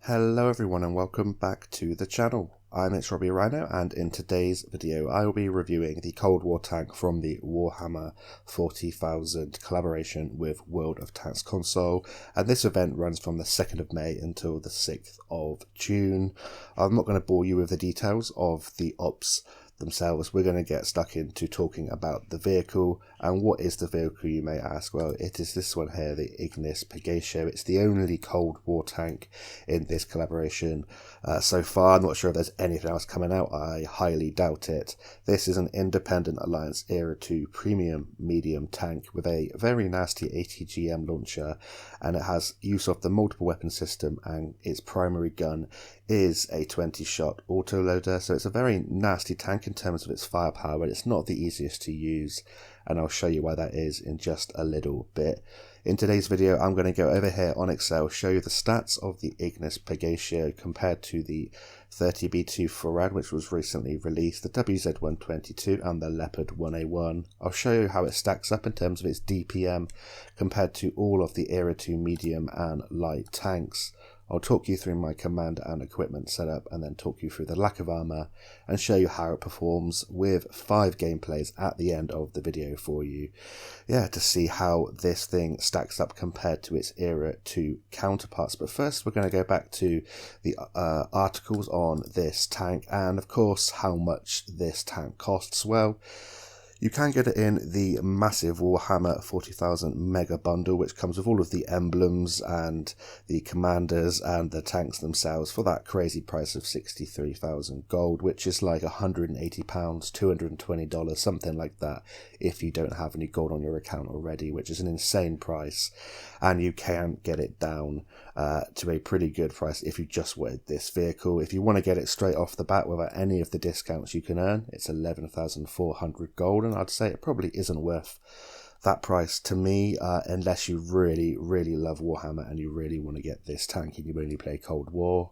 Hello everyone and welcome back to the channel. I'm Robbie Rhino, and in today's video I will be reviewing the Cold War tank from the Warhammer 40,000 collaboration with World of Tanks console, and this event runs from the 2nd of May until the 6th of June. I'm not going to bore you with the details of the ops themselves. We're going to get stuck into talking about the vehicle. And what is the vehicle, you may ask? Well, it is this one here, the Ignis Purgatio. It's the only Cold War tank in this collaboration so far. I'm not sure if there's anything else coming out. I highly doubt it. This is an independent Alliance Era 2 premium medium tank with a very nasty ATGM launcher, and it has use of the multiple weapon system, and its primary gun is a 20-shot autoloader. So it's a very nasty tank in terms of its firepower, but it's not the easiest to use, and I'll show you why that is in just a little bit. In today's video, I'm going to go over here on Excel, show you the stats of the Ignis Purgatio compared to the 30 B-C Forad, which was recently released, the WZ-122 and the Leopard 1A1. I'll show you how it stacks up in terms of its DPM compared to all of the Era 2 medium and light tanks. I'll talk you through my command and equipment setup, and then talk you through the lack of armour and show you how it performs with 5 gameplays at the end of the video for you. Yeah, to see how this thing stacks up compared to its Era 2 counterparts. But first we're going to go back to the articles on this tank, and of course how much this tank costs. Well, you can get it in the massive Warhammer 40,000 mega bundle, which comes with all of the emblems and the commanders and the tanks themselves for that crazy price of 63,000 gold, which is like £180, $220, something like that, if you don't have any gold on your account already, which is an insane price. And you can get it down to a pretty good price if you just wanted this vehicle. If you want to get it straight off the bat without any of the discounts you can earn, it's 11,400 gold, and I'd say it probably isn't worth that price to me, unless you really love Warhammer and you really want to get this tank and you only play Cold War.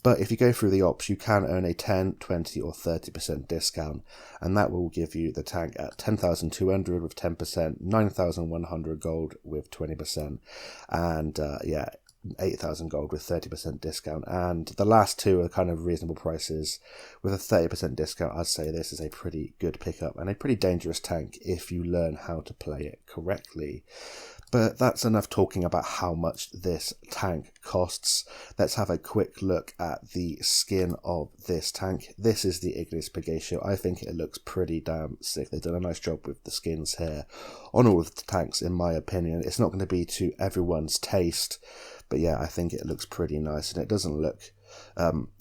But if you go through the ops, you can earn a 10, 20 or 30% discount, and that will give you the tank at 10,200 with 10%, 9,100 gold with 20%, and 8,000 gold with 30% discount. And the last two are kind of reasonable prices. With a 30% discount, I'd say this is a pretty good pickup and a pretty dangerous tank if you learn how to play it correctly. But that's enough talking about how much this tank costs. Let's have a quick look at the skin of this tank. This is the Ignis Purgatio. I think it looks pretty damn sick. They've done a nice job with the skins here on all of the tanks, in my opinion. It's not going to be to everyone's taste, but yeah, I think it looks pretty nice, and it doesn't look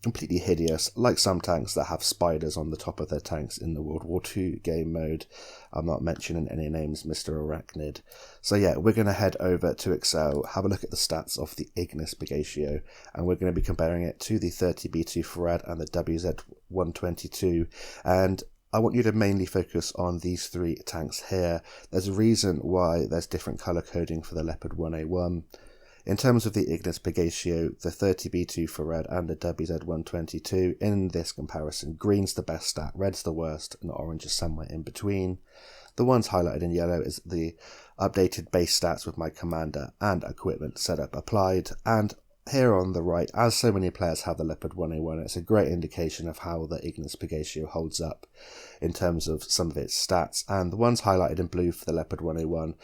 completely hideous like some tanks that have spiders on the top of their tanks in the World War II game mode. I'm not mentioning any names, Mr. Arachnid. So yeah, we're going to head over to Excel, have a look at the stats of the Ignis Purgatio, and we're going to be comparing it to the 30 B-C Forad and the WZ-122, and I want you to mainly focus on these 3 tanks here. There's a reason why there's different colour coding for the Leopard 1A1. In terms of the Ignis Purgatio, the 30 B-C Forad and the WZ-122, in this comparison, green's the best stat, red's the worst, and orange is somewhere in between. The ones highlighted in yellow is the updated base stats with my commander and equipment setup applied, and here on the right, as so many players have the Leopard 1A1, it's a great indication of how the Ignis Purgatio holds up in terms of some of its stats, and the ones highlighted in blue for the Leopard 1A1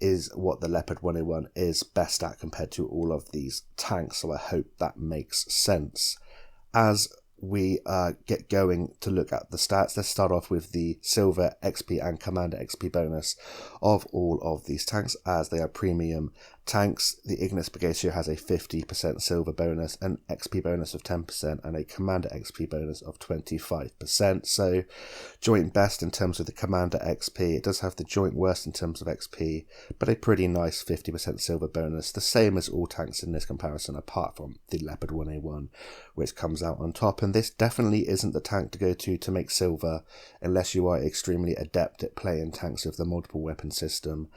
is what the Leopard 1A1 is best at compared to all of these tanks, so I hope that makes sense. As we get going to look at the stats, let's start off with the silver XP and commander XP bonus of all of these tanks, as they are premium tanks. The Ignis Purgatio has a 50% silver bonus, an XP bonus of 10%, and a commander XP bonus of 25%. So joint best in terms of the commander XP. It does have the joint worst in terms of XP, but a pretty nice 50% silver bonus, the same as all tanks in this comparison apart from the Leopard 1A1, which comes out on top. And this definitely isn't the tank to go to make silver unless you are extremely adept at playing tanks with the multiple weapon system.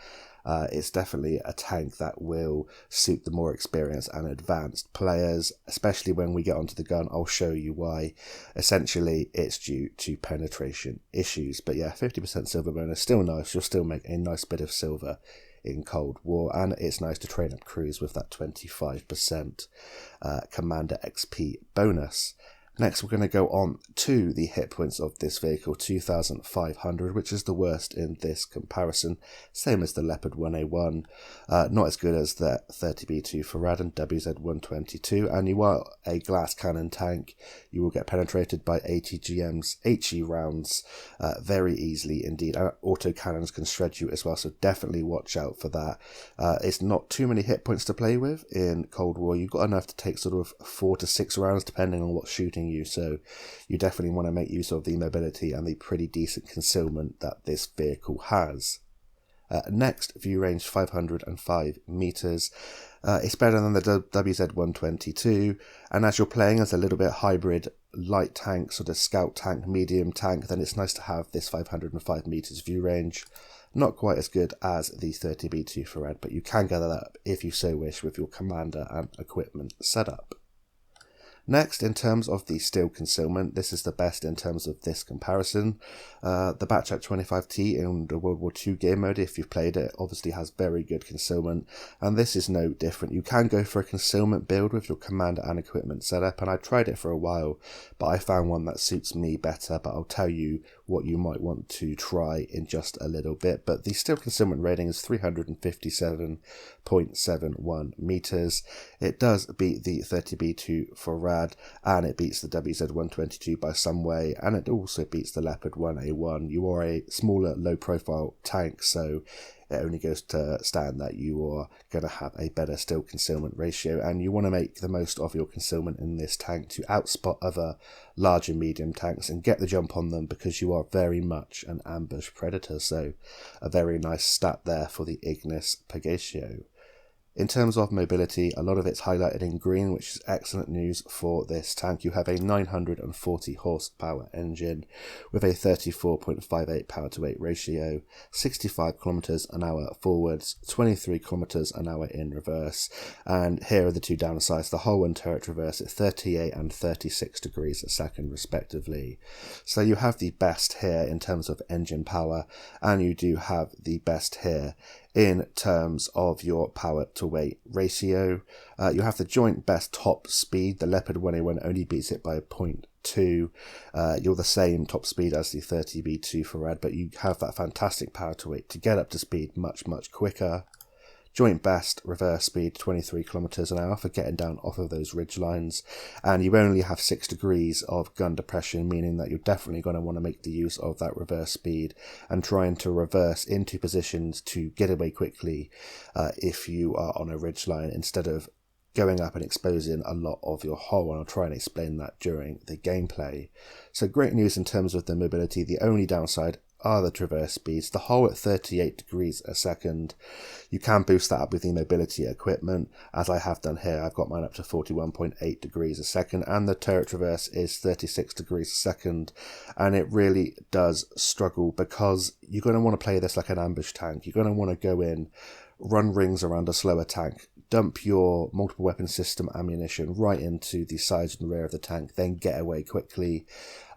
It's definitely a tank that will suit the more experienced and advanced players, especially when we get onto the gun. I'll show you why. Essentially, it's due to penetration issues. But yeah, 50% silver bonus, still nice. You'll still make a nice bit of silver in Cold War, and it's nice to train up crews with that 25% Commander XP bonus. Next, we're going to go on to the hit points of this vehicle, 2,500, which is the worst in this comparison. Same as the Leopard 1A1, not as good as the 30B2 Farad and WZ122, and you are a glass cannon tank. You will get penetrated by ATGM's HE rounds very easily indeed, and auto cannons can shred you as well, so definitely watch out for that. It's not too many hit points to play with in Cold War. You've got enough to take sort of 4 to 6 rounds depending on what's shooting you, so you definitely want to make use of the mobility and the pretty decent concealment that this vehicle has. Next, view range 505 meters. It's better than the WZ122, and as you're playing as a little bit hybrid light tank, sort of scout tank, medium tank, then it's nice to have this 505 meters view range. Not quite as good as the 30B2 Farad, but you can gather that if you so wish with your commander and equipment setup. Next, in terms of the steel concealment, this is the best in terms of this comparison. The Batchat 25T in the World War II game mode, if you've played it, obviously has very good concealment, and this is no different. You can go for a concealment build with your commander and equipment setup, and I tried it for a while, but I found one that suits me better, but I'll tell you what you might want to try in just a little bit. But the steel concealment rating is 357.71 meters. It does beat the 30B2 Farad, and it beats the WZ122 by some way, and it also beats the Leopard 1A1. You are a smaller, low-profile tank, so it only goes to stand that you are going to have a better steel concealment ratio, and you want to make the most of your concealment in this tank to outspot other large and medium tanks and get the jump on them, because you are very much an ambush predator. So a very nice stat there for the Ignis Purgatio. In terms of mobility, a lot of it's highlighted in green, which is excellent news for this tank. You have a 940 horsepower engine with a 34.58 power to weight ratio, 65 kilometers an hour forwards, 23 kilometers an hour in reverse, and here are the two downsides: the hull and turret reverse at 38 and 36 degrees a second respectively. So you have the best here in terms of engine power, and you do have the best here in terms of your power to weight ratio. You have the joint best top speed. The Leopard 1A1 only beats it by 0.2. You're the same top speed as the 30B2 Farad, but you have that fantastic power to weight to get up to speed much quicker. Joint best reverse speed 23 kilometers an hour for getting down off of those ridge lines, and you only have 6 degrees of gun depression, meaning that you're definitely going to want to make the use of that reverse speed and trying to reverse into positions to get away quickly if you are on a ridge line, instead of going up and exposing a lot of your hull, and I'll try and explain that during the gameplay. So great news in terms of the mobility. The only downside are the traverse speeds. The hull at 38 degrees a second, you can boost that up with the mobility equipment, as I have done here. I've got mine up to 41.8 degrees a second, and the turret traverse is 36 degrees a second, and it really does struggle, because you're going to want to play this like an ambush tank. You're going to want to go in, run rings around a slower tank, dump your multiple weapon system ammunition right into the sides and rear of the tank, then get away quickly.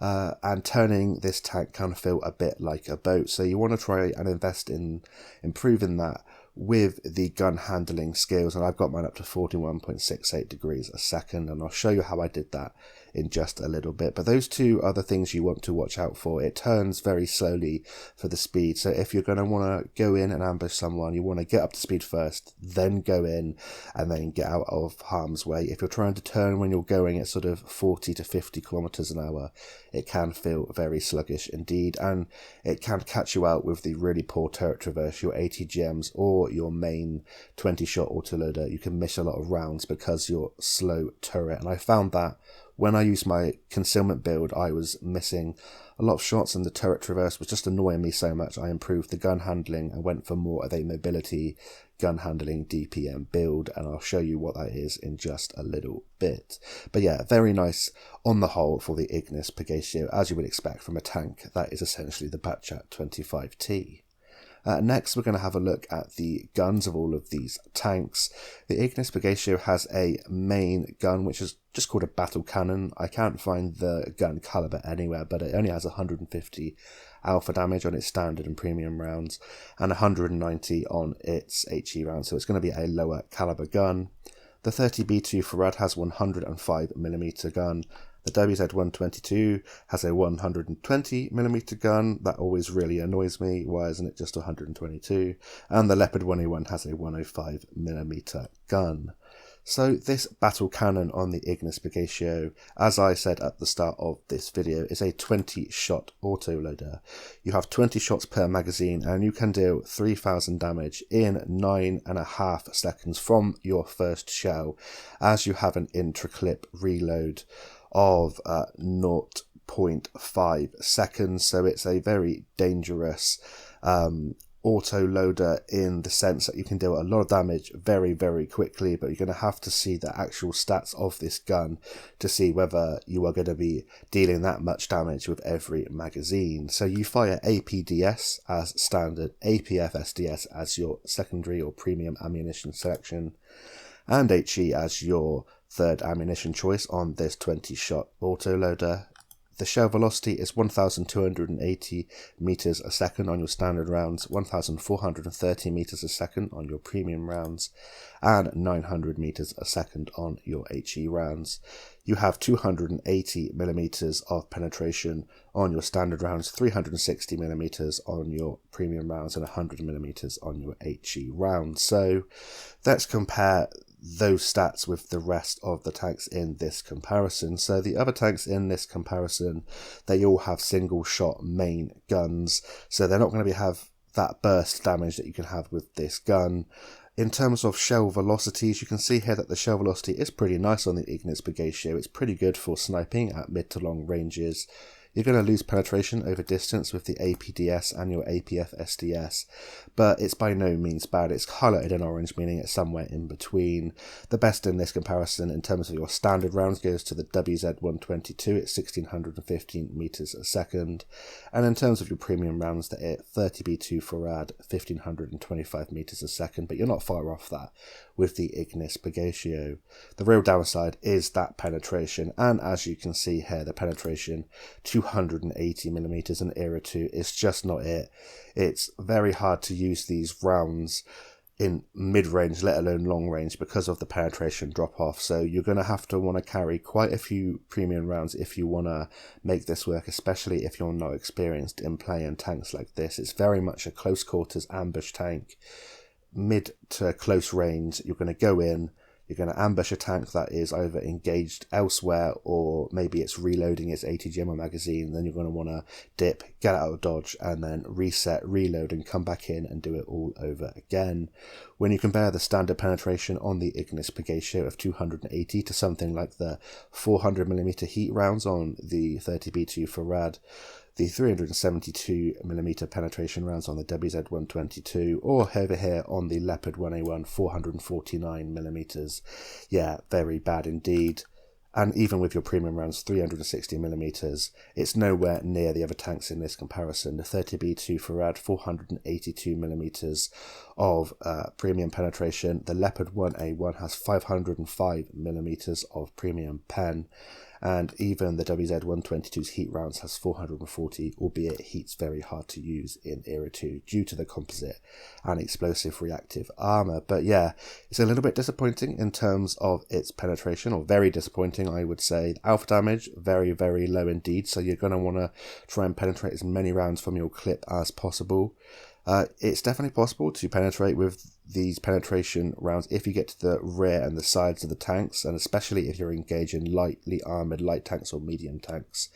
And turning this tank can feel a bit like a boat, so you want to try and invest in improving that with the gun handling skills, and I've got mine up to 41.68 degrees a second, and I'll show you how I did that in just a little bit. But those two are the things you want to watch out for. It turns very slowly for the speed, so if you're going to want to go in and ambush someone, you want to get up to speed first, then go in, and then get out of harm's way. If you're trying to turn when you're going at sort of 40 to 50 kilometers an hour, it can feel very sluggish indeed, and it can catch you out with the really poor turret traverse, your ATGMs or your main 20-shot autoloader. You can miss a lot of rounds because you're slow turret, and I found that when I used my concealment build, I was missing a lot of shots, and the turret traverse was just annoying me so much. I improved the gun handling and went for more of a mobility gun handling DPM build, and I'll show you what that is in just a little bit. But yeah, very nice on the whole for the Ignis Purgatio, as you would expect from a tank that is essentially the Batchat 25T. Next, we're going to have a look at the guns of all of these tanks. The Ignis Purgatio has a main gun, which is just called a battle cannon. I can't find the gun caliber anywhere, but it only has 150 alpha damage on its standard and premium rounds, and 190 on its HE rounds, so it's going to be a lower caliber gun. The 30B2 Farad has 105mm gun. The WZ-122 has a 120mm gun. That always really annoys me. Why isn't it just 122? And the Leopard 1A1 has a 105mm gun. So this battle cannon on the Ignis Purgatio, as I said at the start of this video, is a 20-shot autoloader. You have 20 shots per magazine and you can deal 3000 damage in 9.5 seconds from your first shell, as you have an intra-clip reload of 0.5 seconds. So it's a very dangerous autoloader in the sense that you can deal a lot of damage very, very quickly, but you're going to have to see the actual stats of this gun to see whether you are going to be dealing that much damage with every magazine. So you fire APDS as standard, APF SDS as your secondary or premium ammunition selection, and HE as your third ammunition choice on this 20-shot autoloader. The shell velocity is 1,280 meters a second on your standard rounds, 1,430 meters a second on your premium rounds, and 900 meters a second on your HE rounds. You have 280 millimeters of penetration on your standard rounds, 360 millimeters on your premium rounds, and 100 millimeters on your HE rounds. So let's compare those stats with the rest of the tanks in this comparison. So the other tanks in this comparison, they all have single shot main guns, so they're not going to have that burst damage that you can have with this gun. In terms of shell velocities, you can see here that the shell velocity is pretty nice on the Ignis Purgatio. It's pretty good for sniping at mid to long ranges. You're going to lose penetration over distance with the APDS and your APF SDS, but it's by no means bad. It's highlighted in orange, meaning it's somewhere in between. The best in this comparison in terms of your standard rounds goes to the WZ-122 at 1615 meters a second, and in terms of your premium rounds, the 30B2 Farad 1525 meters a second, but you're not far off that with the Ignis Purgatio. The real downside is that penetration, and as you can see here, the penetration 280 millimeters in Era 2 is just not it. It's very hard to use these rounds in mid-range, let alone long range, because of the penetration drop-off. So you're going to have to want to carry quite a few premium rounds if you want to make this work, especially if you're not experienced in playing tanks like this. It's very much a close quarters ambush tank. Mid to close range, you're going to go in, you're going to ambush a tank that is either engaged elsewhere or maybe it's reloading its ATGM magazine. Then you're going to want to dip, get out of dodge, and then reset, reload, and come back in and do it all over again. When you compare the standard penetration on the Ignis Purgatio of 280 to something like the 400mm heat rounds on the 30B2 Farad, the 372mm penetration rounds on the WZ-122, or over here on the Leopard 1A1 449mm. Yeah, very bad indeed. And even with your premium rounds 360mm, it's nowhere near the other tanks in this comparison. The 30B2 Farad 482mm of premium penetration. The Leopard 1A1 has 505mm of premium pen. And even the WZ-122's heat rounds has 440, albeit heat's very hard to use in Era 2 due to the composite and explosive reactive armour. But yeah, it's a little bit disappointing in terms of its penetration, or very disappointing, I would say. Alpha damage, very, very low indeed, so you're going to want to try and penetrate as many rounds from your clip as possible. It's definitely possible to penetrate with these penetration rounds if you get to the rear and the sides of the tanks, and especially if you're engaging lightly armoured light tanks or medium tanks,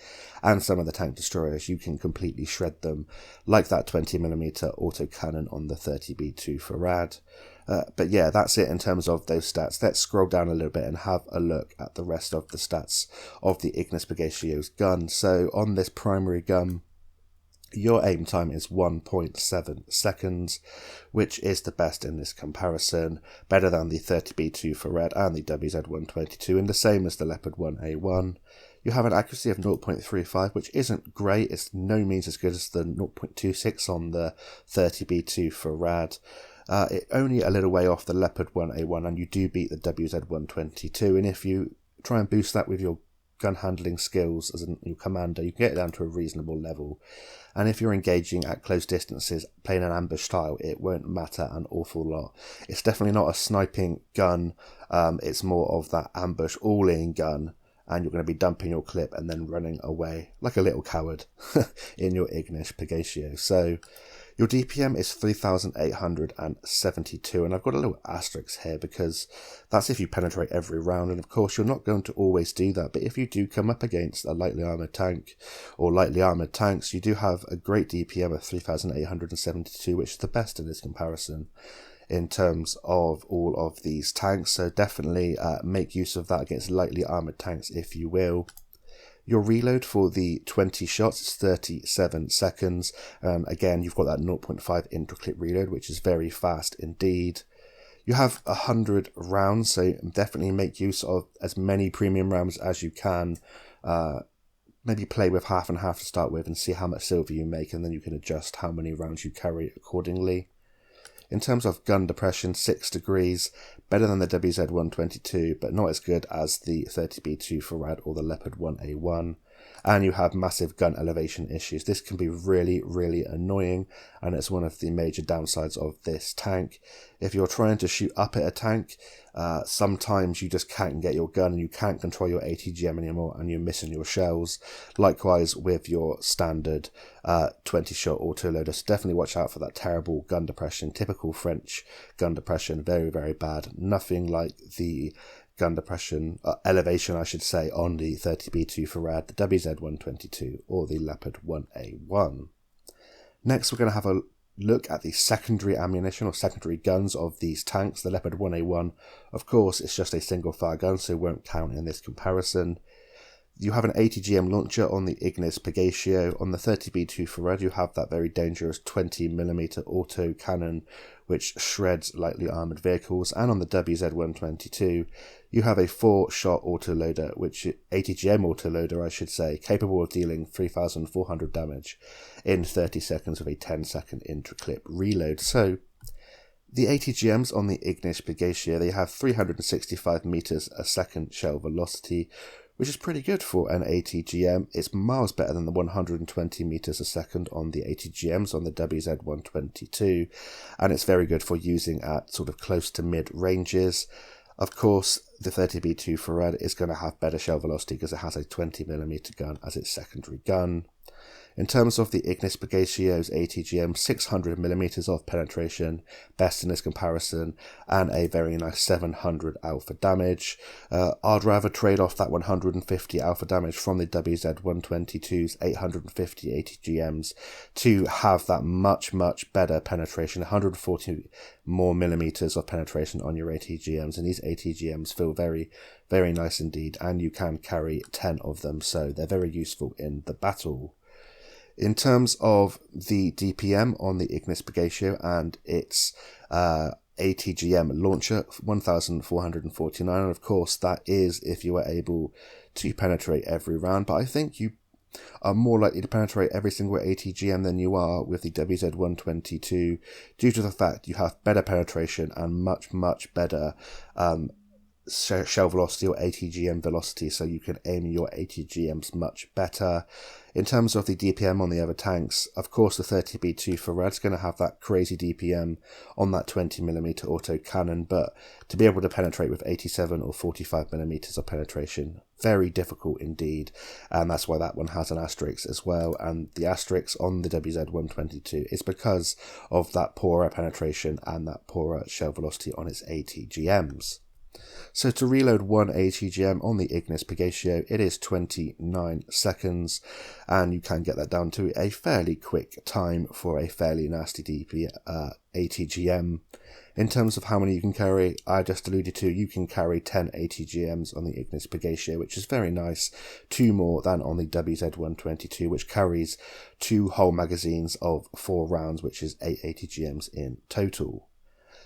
and some of the tank destroyers, you can completely shred them, like that 20mm autocannon on the 30B2 Farad. But yeah, that's it in terms of those stats. Let's scroll down a little bit and have a look at the rest of the stats of the Ignis Purgatio's gun. So on this primary gun, your aim time is 1.7 seconds, which is the best in this comparison, better than the 30B2 Farad and the WZ-122, and the same as the Leopard 1A1. You have an accuracy of 0.35, which isn't great. It's no means as good as the 0.26 on the 30B2 for Rad. It only a little way off the Leopard 1A1, and you do beat the WZ122. And if you try and boost that with your gun handling skills as a new commander, you can get it down to a reasonable level. And if you're engaging at close distances, playing an ambush style, it won't matter an awful lot. It's definitely not a sniping gun. It's more of that ambush all-in gun, and you're going to be dumping your clip and then running away like a little coward in your Ignis Purgatio. So your DPM is 3,872, and I've got a little asterisk here because that's if you penetrate every round, and of course you're not going to always do that, but if you do come up against a lightly armoured tank or lightly armoured tanks, you do have a great DPM of 3,872, which is the best in this comparison in terms of all of these tanks, so definitely make use of that against lightly armoured tanks if you will. Your reload for the 20 shots is 37 seconds. Again, you've got that 0.5 intra-clip reload, which is very fast indeed. You have 100 rounds, so definitely make use of as many premium rounds as you can. Maybe play with half and half to start with and see how much silver you make, and then you can adjust how many rounds you carry accordingly. In terms of gun depression, 6 degrees, better than the WZ122, but not as good as the 30B2 for Rad or the Leopard 1A1. And you have massive gun elevation issues. This can be really, really annoying, and it's one of the major downsides of this tank. If you're trying to shoot up at a tank, sometimes you just can't get your gun and you can't control your ATGM anymore, and you're missing your shells. Likewise with your standard 20-shot autoloader. So definitely watch out for that terrible gun depression, typical French gun depression, very, very bad. Nothing like the gun depression, elevation I should say, on the 30B2 for Rad, the WZ122 or the Leopard 1A1. Next we're going to have a look at the secondary ammunition or secondary guns of these tanks. The Leopard 1A1, of course, it's just a single fire gun, so it won't count in this comparison. You have an ATGM launcher on the Ignis Purgatio. On the 30B2 for Rad, you have that very dangerous 20mm auto cannon, which shreds lightly armoured vehicles. And on the WZ122, you have a 4-shot autoloader, which ATGM autoloader, I should say, capable of dealing 3,400 damage in 30 seconds with a 10-second intra-clip reload. So the ATGMs on the Ignis Purgatio, they have 365 meters a second shell velocity, which is pretty good for an ATGM. It's miles better than the 120 meters a second on the ATGMs on the WZ122, and it's very good for using at sort of close to mid ranges. Of course, the 30B2 for Rad is going to have better shell velocity because it has a 20mm gun as its secondary gun. In terms of the Ignis Purgatio's ATGM, 600mm of penetration, best in this comparison, and a very nice 700 alpha damage. I'd rather trade off that 150 alpha damage from the WZ122's 850 ATGMs to have that much, much better penetration, 140 more millimeters of penetration on your ATGMs, and these ATGMs feel very, very nice indeed, and you can carry 10 of them, so they're very useful in the battle. In terms of the DPM on the Ignis Purgatio and its ATGM launcher, 1,449, and of course that is if you are able to penetrate every round, but I think you are more likely to penetrate every single ATGM than you are with the WZ122 due to the fact you have better penetration and much, much better shell velocity or ATGM velocity, so you can aim your ATGMs much better. In terms of the DPM on the other tanks, of course the 30B2 for Rad's going to have that crazy DPM on that 20mm auto cannon, but to be able to penetrate with 87 or 45mm of penetration, very difficult indeed, and that's why that one has an asterisk as well. And the asterisk on the WZ122 is because of that poorer penetration and that poorer shell velocity on its ATGMs. So to reload one ATGM on the Ignis Purgatio, it is 29 seconds, and you can get that down to a fairly quick time for a fairly nasty ATGM. In terms of how many you can carry, I just alluded to, you can carry 10 ATGMs on the Ignis Purgatio, which is very nice, 2 more than on the WZ122, which carries 2 whole magazines of 4 rounds, which is 8 ATGMs in total.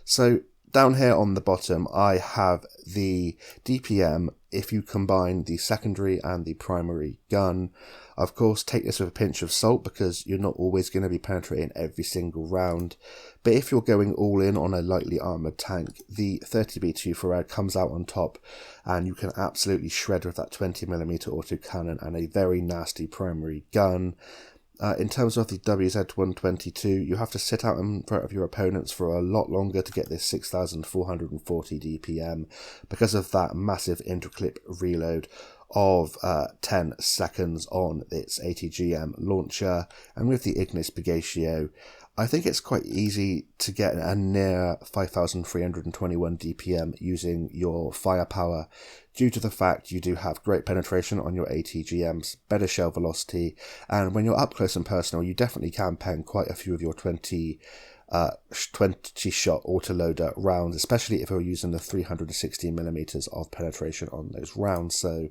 So Down here on the bottom, I have the DPM if you combine the secondary and the primary gun. Of course, take this with a pinch of salt because you're not always going to be penetrating every single round. But if you're going all in on a lightly armoured tank, the 30B2 Farad comes out on top and you can absolutely shred with that 20mm autocannon and a very nasty primary gun. In terms of the WZ-122, you have to sit out in front of your opponents for a lot longer to get this 6,440 DPM because of that massive interclip reload of 10 seconds on its ATGM launcher. And with the Ignis Purgatio, I think it's quite easy to get a near 5,321 DPM using your firepower due to the fact you do have great penetration on your ATGMs, better shell velocity, and when you're up close and personal, you definitely can pen quite a few of your 20 shot autoloader rounds, especially if you're using the 360mm of penetration on those rounds. So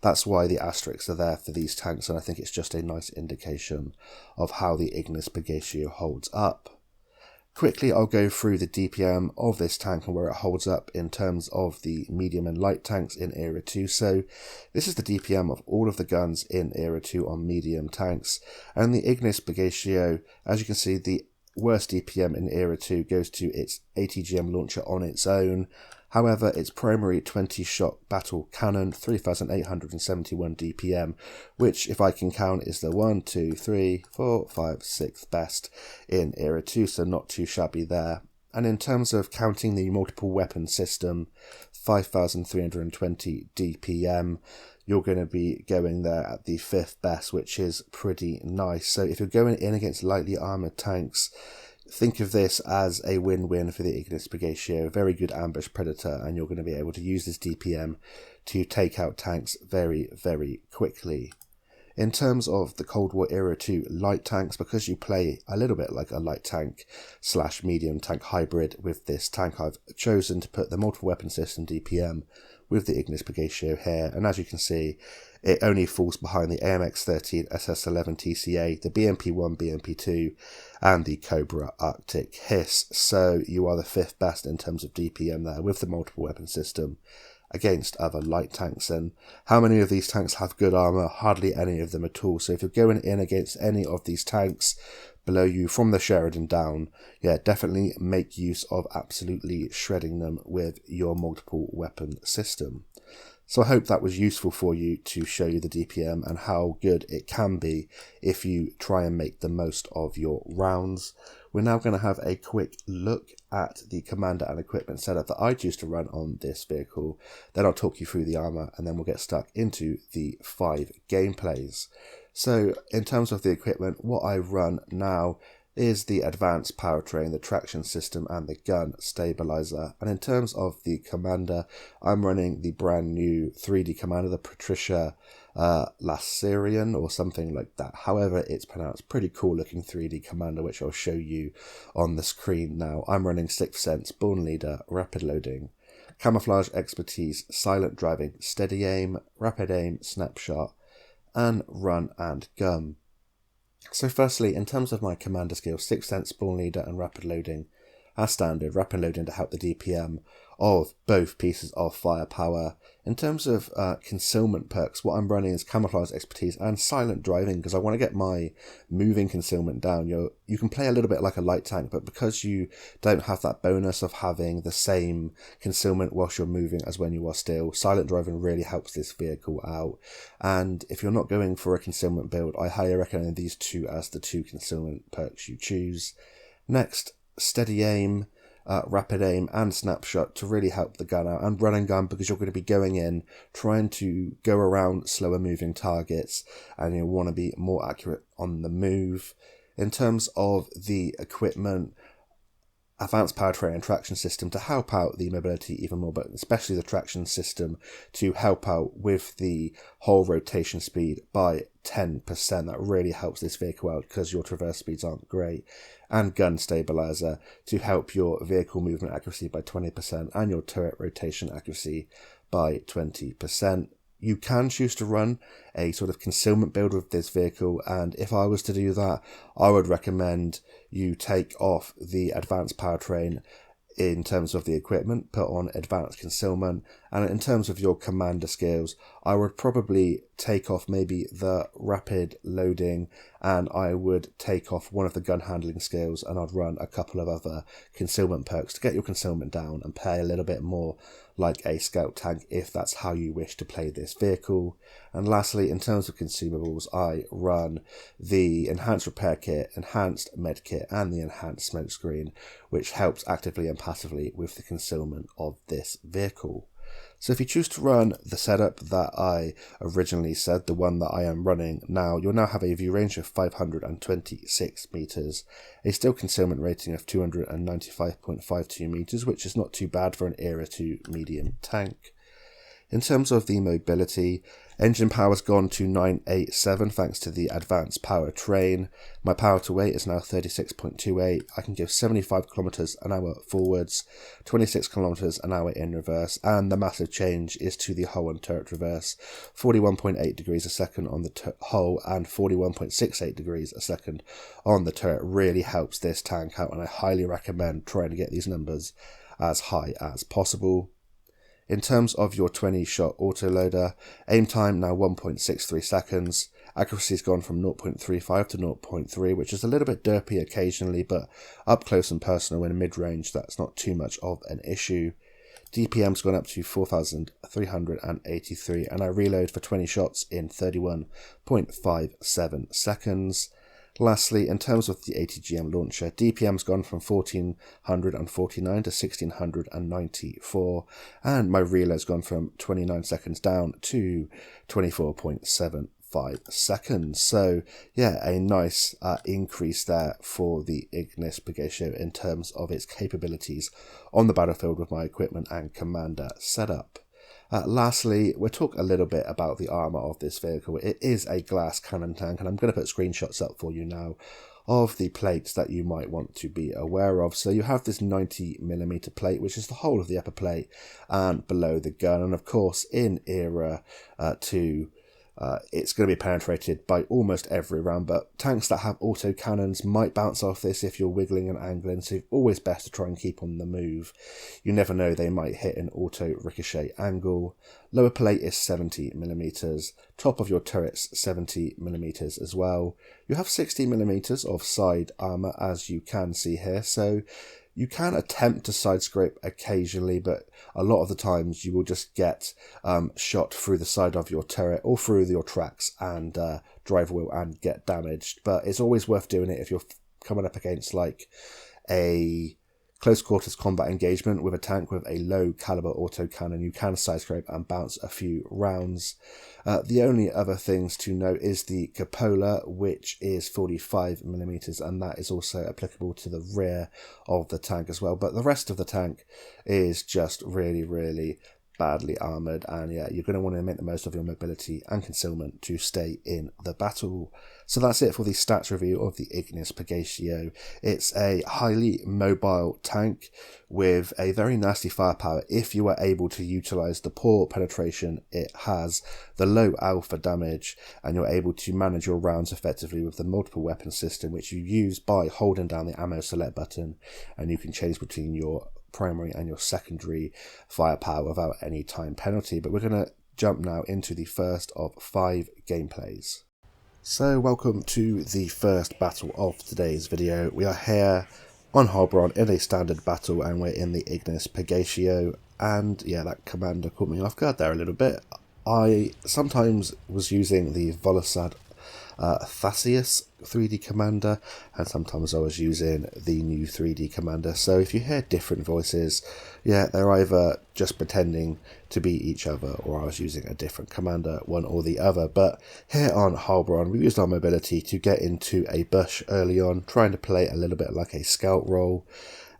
that's why the asterisks are there for these tanks, and I think it's just a nice indication of how the Ignis Purgatio holds up. Quickly, I'll go through the DPM of this tank and where it holds up in terms of the medium and light tanks in Era 2. So this is the DPM of all of the guns in Era 2 on medium tanks, and the Ignis Purgatio, as you can see, the worst DPM in Era 2 goes to its ATGM launcher on its own. However, its primary 20-shot battle cannon, 3,871 DPM, which, if I can count, is the 1, 2, 3, 4, 5, 6th best in Era 2, so not too shabby there. And in terms of counting the multiple weapon system, 5,320 DPM, you're going to be going there at the 5th best, which is pretty nice. So if you're going in against lightly armoured tanks, think of this as a win-win for the Ignis Purgatio. Very good ambush predator, and you're going to be able to use this DPM to take out tanks very, very quickly. In terms of the Cold War Era 2 light tanks, because you play a little bit like a light tank / medium tank hybrid with this tank, I've chosen to put the multiple weapon system DPM with the Ignis Purgatio here, and as you can see, it only falls behind the AMX-13 SS-11 TCA, the BMP-1, BMP-2, and the Cobra Arctic Hiss. So you are the 5th best in terms of DPM there with the multiple weapon system against other light tanks. And how many of these tanks have good armour? Hardly any of them at all. So if you're going in against any of these tanks below you from the Sheridan down, yeah, definitely make use of absolutely shredding them with your multiple weapon system. So I hope that was useful for you to show you the DPM and how good it can be if you try and make the most of your rounds. We're now going to have a quick look at the commander and equipment setup that I choose to run on this vehicle. Then I'll talk you through the armour, and then we'll get stuck into the 5 gameplays. So in terms of the equipment, what I run now is the advanced powertrain, the traction system, and the gun stabilizer. And in terms of the commander, I'm running the brand new 3D commander, the Patricia Lasserian or something like that. However, it's pronounced. Pretty cool looking 3D commander, which I'll show you on the screen now. I'm running 6th Sense, Born Leader, Rapid Loading, Camouflage Expertise, Silent Driving, Steady Aim, Rapid Aim, Snapshot, and Run and Gun. So firstly, in terms of my commander skills, 6th Sense, Born Leader, and Rapid Loading, as standard, Rapid Loading to help the DPM of both pieces of firepower. In terms of concealment perks, what I'm running is Camouflage Expertise and Silent Driving, because I want to get my moving concealment down. You can play a little bit like a light tank, but because you don't have that bonus of having the same concealment whilst you're moving as when you are still, Silent Driving really helps this vehicle out. And if you're not going for a concealment build, I highly recommend these two as the 2 concealment perks you choose. Next, Steady Aim, Rapid Aim, and Snapshot to really help the gun out, and Run and Gun because you're going to be going in trying to go around slower moving targets and you want to be more accurate on the move. In terms of the equipment, advanced powertrain and traction system to help out the mobility even more, but especially the traction system to help out with the whole rotation speed by 10%. That really helps this vehicle out because your traverse speeds aren't great. And gun stabilizer to help your vehicle movement accuracy by 20% and your turret rotation accuracy by 20%. You can choose to run a sort of concealment build with this vehicle, and if I was to do that, I would recommend you take off the advanced powertrain in terms of the equipment, put on advanced concealment, and in terms of your commander skills, I would probably take off maybe the rapid loading, and I would take off one of the gun handling skills, and I'd run a couple of other concealment perks to get your concealment down and play a little bit more like a scout tank if that's how you wish to play this vehicle. And lastly, in terms of consumables, I run the enhanced repair kit, enhanced med kit, and the enhanced smokescreen, which helps actively and passively with the concealment of this vehicle. So if you choose to run the setup that I originally said, the one that I am running now, you'll now have a view range of 526 meters, a still concealment rating of 295.52 meters, which is not too bad for an Era 2 medium tank. In terms of the mobility, engine power's gone to 987 thanks to the advanced powertrain. My power to weight is now 36.28. I can give 75 kilometers an hour forwards, 26 kilometers an hour in reverse, and the massive change is to the hull and turret reverse. 41.8 degrees a second on the hull and 41.68 degrees a second on the turret really helps this tank out, and I highly recommend trying to get these numbers as high as possible. In terms of your 20-shot autoloader, aim time now 1.63 seconds, accuracy's gone from 0.35 to 0.3, which is a little bit derpy occasionally, but up close and personal in mid-range, that's not too much of an issue. DPM's gone up to 4,383, and I reload for 20 shots in 31.57 seconds. Lastly, in terms of the ATGM launcher, DPM's gone from 1449 to 1694, and my reload's gone from 29 seconds down to 24.75 seconds. So yeah, a nice increase there for the Ignis Purgatio in terms of its capabilities on the battlefield with my equipment and commander setup. Lastly, we'll talk a little bit about the armour of this vehicle. It is a glass cannon tank, and I'm going to put screenshots up for you now of the plates that you might want to be aware of. So you have this 90mm plate, which is the whole of the upper plate and below the gun. And of course, in Era 2, it's going to be penetrated by almost every round, but tanks that have auto cannons might bounce off this if you're wiggling and angling, so it's always best to try and keep on the move. You never know, they might hit an auto ricochet angle. Lower plate is 70mm, top of your turret's 70mm as well. You have 60mm of side armour, as you can see here, so you can attempt to side scrape occasionally, but a lot of the times you will just get shot through the side of your turret or through your tracks and driver wheel and get damaged. But it's always worth doing it if you're coming up against like a close quarters combat engagement with a tank with a low caliber autocannon. You can side scrape and bounce a few rounds. The only other things to note is the cupola, which is 45mm, and that is also applicable to the rear of the tank as well. But the rest of the tank is just really badly armoured, and yeah, you're going to want to make the most of your mobility and concealment to stay in the battle. So that's it for the stats review of the Ignis Purgatio. It's a highly mobile tank with a very nasty firepower if you are able to utilise the poor penetration it has, the low alpha damage, and you're able to manage your rounds effectively with the multiple weapon system, which you use by holding down the ammo select button, and you can change between your primary and your secondary firepower without any time penalty. But we're going to jump now into the first of 5 gameplays. So welcome to the first battle of today's video. We are here on Heilbronn in a standard battle, and we're in the Ignis Purgatio, and yeah, that commander caught me off guard there a little bit. I sometimes was using the Volusad Thassaeus 3D commander, and sometimes I was using the new 3D commander. So if you hear different voices, yeah, they're either just pretending to be each other, or I was using a different commander, one or the other. But here on Heilbronn, we used our mobility to get into a bush early on, trying to play a little bit like a scout role,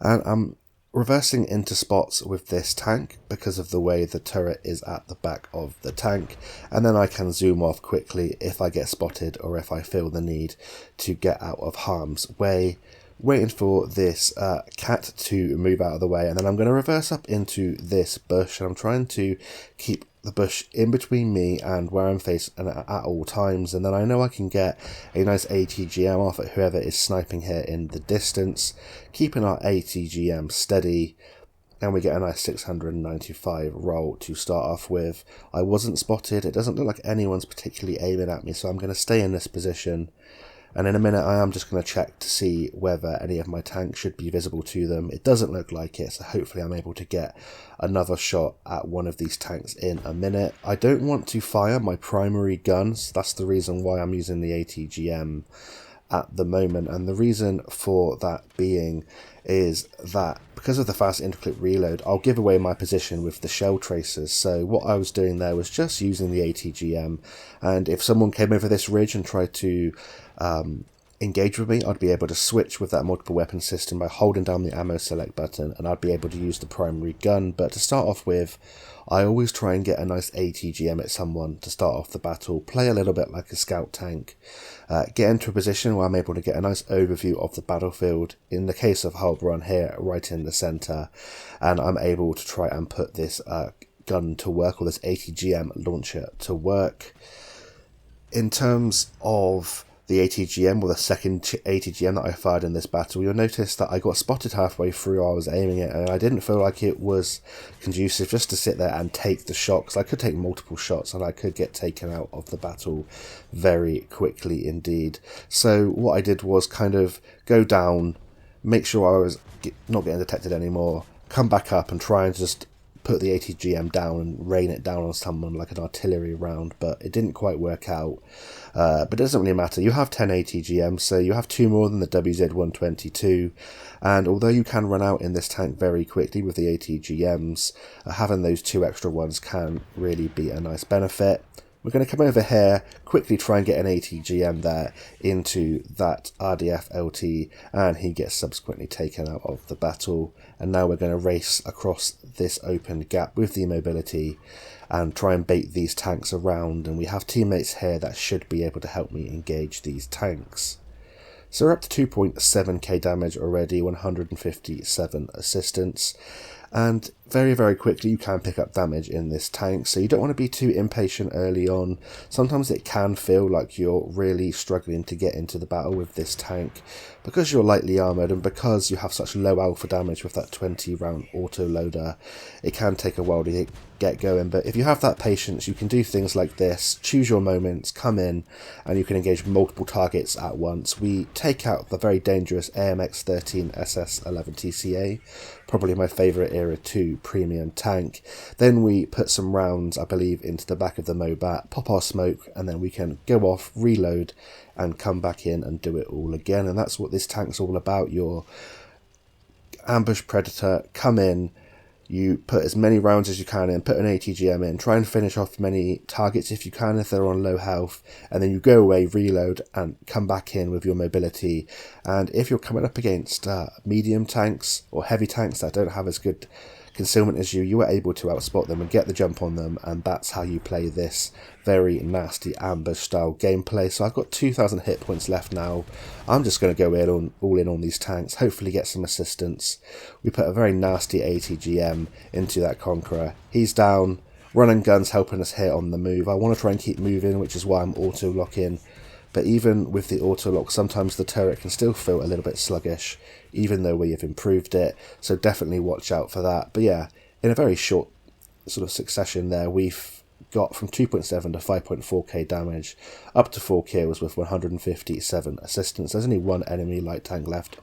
and I'm reversing into spots with this tank because of the way the turret is at the back of the tank, and then I can zoom off quickly if I get spotted or if I feel the need to get out of harm's way, waiting for this cat to move out of the way, and then I'm going to reverse up into this bush, and I'm trying to keep the bush in between me and where I'm facing at all times, and then I know I can get a nice ATGM off at whoever is sniping here in the distance, keeping our ATGM steady, and we get a nice 695 roll to start off with. I wasn't spotted. It doesn't look like anyone's particularly aiming at me, so I'm going to stay in this position. And in a minute, I am just going to check to see whether any of my tanks should be visible to them. It doesn't look like it, so hopefully I'm able to get another shot at one of these tanks in a minute. I don't want to fire my primary guns. That's the reason why I'm using the ATGM at the moment, and the reason for that being is that because of the fast interclip reload, I'll give away my position with the shell tracers. So what I was doing there was just using the ATGM, and if someone came over this ridge and tried to engage with me, I'd be able to switch with that multiple weapon system by holding down the ammo select button, and I'd be able to use the primary gun. But to start off with, I always try and get a nice ATGM at someone to start off the battle, play a little bit like a scout tank, get into a position where I'm able to get a nice overview of the battlefield, in the case of Heilbronn here, right in the centre, and I'm able to try and put this gun to work, or this ATGM launcher to work. In terms of the ATGM, or the second ATGM that I fired in this battle, you'll notice that I got spotted halfway through. I was aiming it, and I didn't feel like it was conducive just to sit there and take the shot, because I could take multiple shots and I could get taken out of the battle very quickly indeed. So what I did was kind of go down, make sure I was not getting detected anymore, come back up and try and just put the ATGM down and rain it down on someone like an artillery round, but it didn't quite work out. But it doesn't really matter. You have 10 ATGMs, so you have 2 more than the WZ-122, and although you can run out in this tank very quickly with the ATGMs, having those 2 extra ones can really be a nice benefit. We're going to come over here, quickly try and get an ATGM there into that RDF LT, and he gets subsequently taken out of the battle. And now we're going to race across this open gap with the mobility and try and bait these tanks around, and we have teammates here that should be able to help me engage these tanks. So we're up to 2.7k damage already, 157 assistance, and very, very quickly you can pick up damage in this tank, so you don't want to be too impatient early on. Sometimes it can feel like you're really struggling to get into the battle with this tank, because you're lightly armoured and because you have such low alpha damage with that 20 round autoloader. It can take a while to get going, but if you have that patience, you can do things like this, choose your moments, come in, and you can engage multiple targets at once. We take out the very dangerous AMX-13 SS11 TCA, probably my favourite Era 2 premium tank. Then we put some rounds, I believe, into the back of the Mobat, pop our smoke, and then we can go off, reload, and come back in and do it all again. And that's what this tank's all about. Your ambush predator, come in, you put as many rounds as you can in, put an ATGM in, try and finish off many targets if you can, if they're on low health, and then you go away, reload, and come back in with your mobility. And if you're coming up against medium tanks or heavy tanks that don't have as good concealment as you are able to outspot them and get the jump on them, and that's how you play this very nasty ambush style gameplay. So I've got 2,000 hit points left now. I'm just going to go all in on these tanks, hopefully get some assistance. We put a very nasty ATGM into that Conqueror. He's down, run and guns helping us hit on the move. I want to try and keep moving, which is why I'm auto-locking. But even with the auto-lock, sometimes the turret can still feel a little bit sluggish, even though we have improved it, so definitely watch out for that. But yeah, in a very short sort of succession there, we've got from 2.7 to 5.4k damage, up to 4 kills with 157 assistance. There's only one enemy light tank left,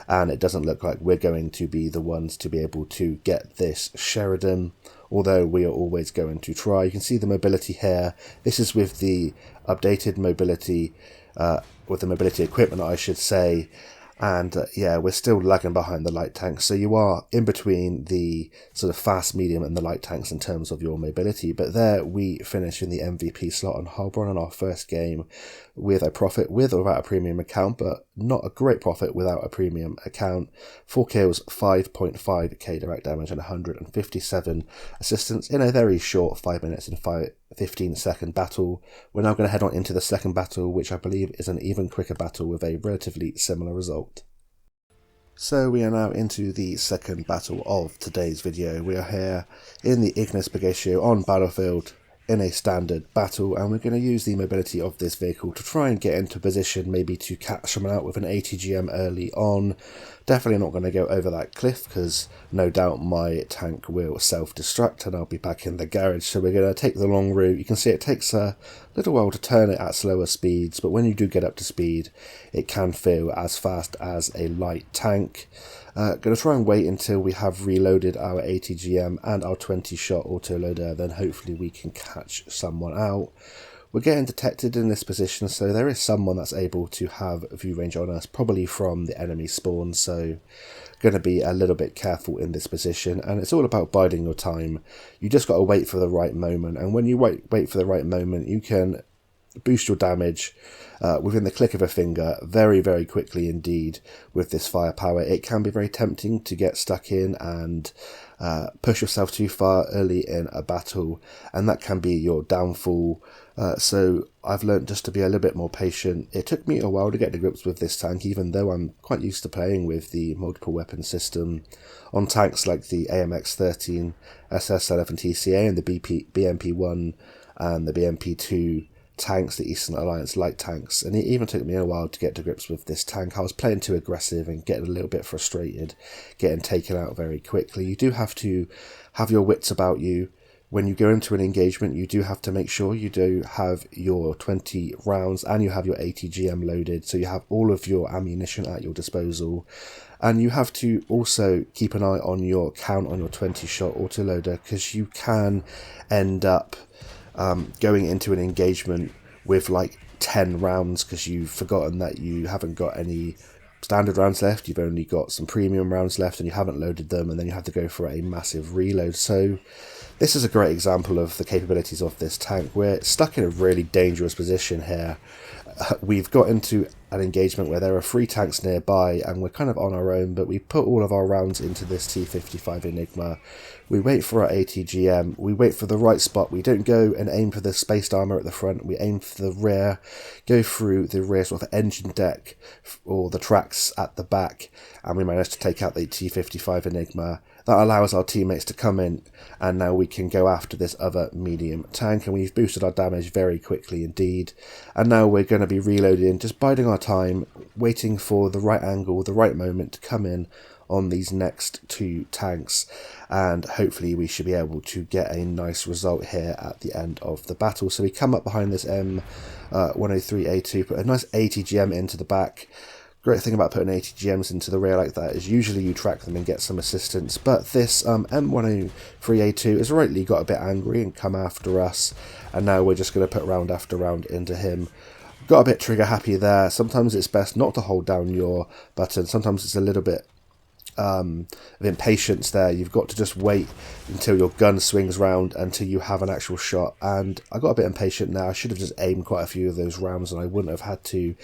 and it doesn't look like we're going to be the ones to be able to get this Sheridan, although we are always going to try. You can see the mobility here. This is with the updated mobility, with the mobility equipment, I should say. And yeah, we're still lagging behind the light tanks, so you are in between the sort of fast, medium and the light tanks in terms of your mobility. But there we finish in the MVP slot on Heilbronn in our first game with a profit, with or without a premium account, but not a great profit without a premium account. 4 kills, 5.5k direct damage and 157 assistance in a very short 5 minutes and 15-second battle. We're now going to head on into the second battle, which I believe is an even quicker battle with a relatively similar result. So we are now into the second battle of today's video. We are here in the Ignis Purgatio on battlefield in a standard battle, and we're going to use the mobility of this vehicle to try and get into position, maybe to catch someone out with an ATGM early on. Definitely not going to go over that cliff because no doubt my tank will self-destruct and I'll be back in the garage. So we're going to take the long route. You can see it takes a little while to turn it at slower speeds, but when you do get up to speed it can feel as fast as a light tank. Going to try and wait until we have reloaded our ATGM and our 20-shot autoloader, then hopefully we can catch someone out. We're getting detected in this position, so there is someone that's able to have view range on us, probably from the enemy spawn, so going to be a little bit careful in this position, and it's all about biding your time. You just got to wait for the right moment, and when you wait for the right moment, you can boost your damage within the click of a finger very, very quickly indeed. With this firepower, it can be very tempting to get stuck in and push yourself too far early in a battle, and that can be your downfall. So I've learnt just to be a little bit more patient. It took me a while to get to grips with this tank, even though I'm quite used to playing with the multiple weapon system on tanks like the AMX-13, SS-11 TCA and the BMP-1 and the BMP-2 tanks, the Eastern Alliance light tanks, and it even took me a while to get to grips with this tank. I was playing too aggressive and getting a little bit frustrated, getting taken out very quickly. You do have to have your wits about you. When you go into an engagement, you do have to make sure you do have your 20 rounds and you have your ATGM loaded, so you have all of your ammunition at your disposal. And you have to also keep an eye on your count on your 20-shot autoloader, because you can end up going into an engagement with like 10 rounds because you've forgotten that you haven't got any standard rounds left, you've only got some premium rounds left and you haven't loaded them, and then you have to go for a massive reload. So this is a great example of the capabilities of this tank. We're stuck in a really dangerous position here. We've got into an engagement where there are 3 tanks nearby and we're kind of on our own, but we put all of our rounds into this T55 Enigma. We wait for our ATGM, we wait for the right spot. We don't go and aim for the spaced armour at the front, we aim for the rear, go through the rear sort of engine deck or the tracks at the back, and we manage to take out the T55 Enigma. That allows our teammates to come in, and now we can go after this other medium tank, and we've boosted our damage very quickly indeed. And now we're going to be reloading, just biding our time, waiting for the right angle, the right moment to come in on these next 2 tanks, and hopefully we should be able to get a nice result here at the end of the battle. So we come up behind this M103A2, put a nice ATGM into the back. Great thing about putting ATGMs into the rear like that is usually you track them and get some assistance, but this M103A2 has rightly got a bit angry and come after us, and now we're just going to put round after round into him. Got a bit trigger happy there. Sometimes it's best not to hold down your button, sometimes it's a little bit of impatience there. You've got to just wait until your gun swings round until you have an actual shot, and I got a bit impatient now. I should have just aimed quite a few of those rounds and I wouldn't have had to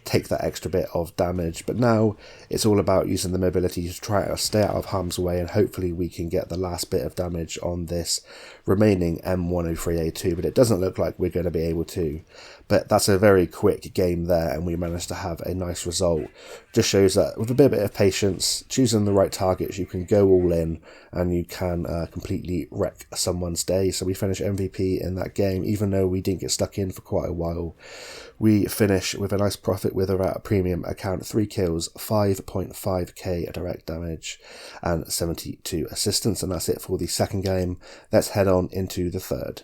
take that extra bit of damage, but now it's all about using the mobility to try to stay out of harm's way, and hopefully we can get the last bit of damage on this remaining M103A2, but it doesn't look like we're going to be able to. But that's a very quick game there, and we managed to have a nice result. Just shows that with a bit of patience, choosing the right targets, you can go all in and you can completely wreck someone's day. So we finished MVP in that game, even though we didn't get stuck in for quite a while. We finish with a nice profit with a premium account, 3 kills, 5.5k direct damage and 72 assistance, and that's it for the second game. Let's head on into the third.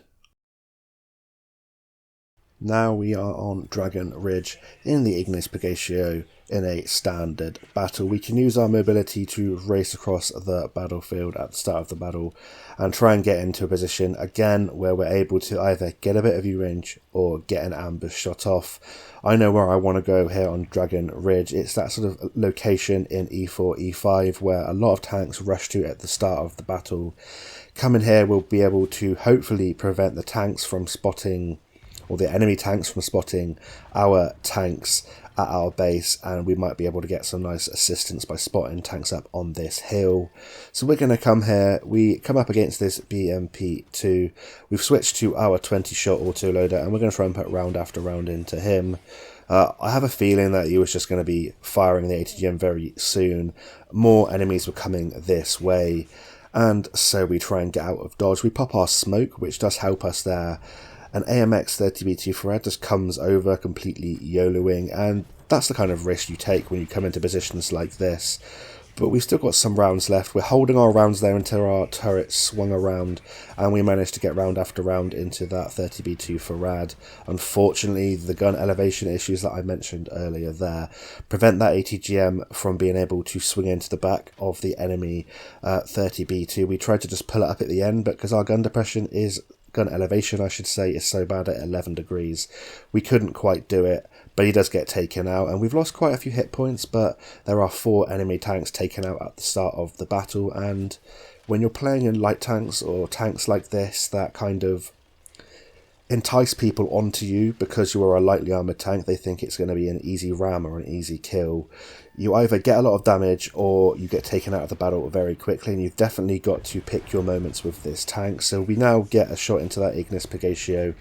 Now we are on Dragon Ridge in the Ignis Purgatio in a standard battle. We can use our mobility to race across the battlefield at the start of the battle and try and get into a position again where we're able to either get a bit of view range or get an ambush shot off. I know where I want to go here on Dragon Ridge. It's that sort of location in E4, E5 where a lot of tanks rush to at the start of the battle. Coming here we'll be able to hopefully prevent the tanks from spotting, or the enemy tanks from spotting our tanks at our base, and we might be able to get some nice assistance by spotting tanks up on this hill. So we're going to come here, we come up against this BMP2, we've switched to our 20-shot autoloader, and we're going to try and put round after round into him. I have a feeling that he was just going to be firing the ATGM very soon. More enemies were coming this way, and so we try and get out of dodge. We pop our smoke, which does help us there. An AMX 30B2 Farad just comes over completely YOLOing, and that's the kind of risk you take when you come into positions like this. But we've still got some rounds left. We're holding our rounds there until our turret swung around, and we managed to get round after round into that 30B2 Farad. Unfortunately, the gun elevation issues that I mentioned earlier there prevent that ATGM from being able to swing into the back of the enemy 30B2. We tried to just pull it up at the end, but because our gun elevation, I should say, is so bad at 11 degrees, we couldn't quite do it. But he does get taken out, and we've lost quite a few hit points, but there are 4 enemy tanks taken out at the start of the battle, and when you're playing in light tanks or tanks like this that kind of entice people onto you because you are a lightly armoured tank, they think it's going to be an easy ram or an easy kill. You either get a lot of damage or you get taken out of the battle very quickly, and you've definitely got to pick your moments with this tank. So we now get a shot into that Ignis Purgatio.